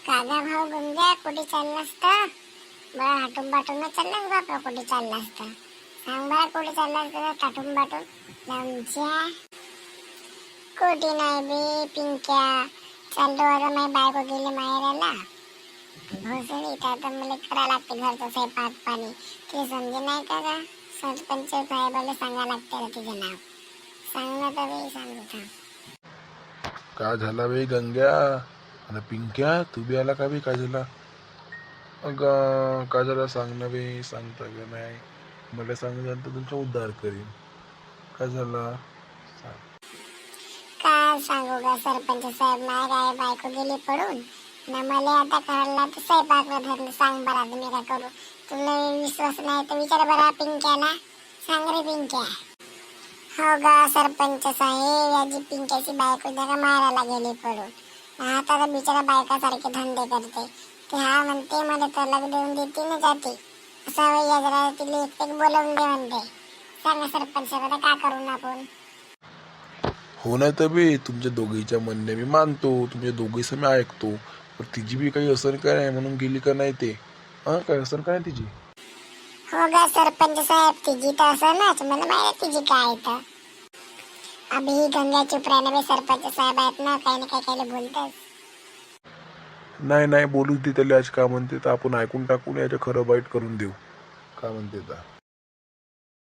कागा भाऊ गुंग्या कुठे चालला असता? बरं हाटून बाटून चाललास बापरा, कुठे चालला असता? सांग बरं कुठे चालला असता टाटून बाटून? लमच्या कुठे नाही बे पिंक्या, चाललो आता माझी बायको गेली माहेराला. भोसडी आता मला करा लागते घरचं स्वयंपाक पाणी, ते समजे नाही का? सरपंच साहेबाला सांगा लागते तिचं नाव. सांग ना तर सांगू थांब. काय झाला बे गंग्या? आणि पिंक्या तू बी आला का बे? काय झाला? अगं काय झालं सांग ना बे. सांगता का नाही? मला सांगितलं तर तुमचा उद्धार करीन. काय झालं सांग. काय सांगू गा सरपंच साहेब, माझी काय बायको गेली पडून ना, मला आता कळला तर स्वयंपाक धरलं. सांग बरं आता मी काय करू? तुला विश्वास नाही तर विचार बरं पिंक्याला. सांग रे पिंक्या. हो गा सरपंच साहेब, याची पिंक्याची बायको का मारायला गेली पडून. आता तर बिचारा बायकासारखे धंदे करते. ते हा म्हणते मला तलाक देऊन देते ना जाते. असा या जरा तिला एक बोलवून दे म्हणते. सांगा सरपंच साहेब आता काय करू ना आपण? हो ना तर बे, तुमच्या दोघीच्या म्हणणे मी मानतो, तुमच्या दोघीचं मी ऐकतो, पण तिची बी काही असर काय नाही म्हणून गेली का नाही ते? हा काय असर काय तिची? हो गा सरपंच साहेब, तिची तर असं नाच मला माहिती तिची काय तर. अभि ही गंगा चुप राहणं बे, सरपंच साहेब आहेत ना, काही ना काही बोलतात. नाही नाही बोलू दे त्याला. आज का म्हणते तर आपण ऐकून टाकून याच्या खरं वाईट करून देऊ. का म्हणते तर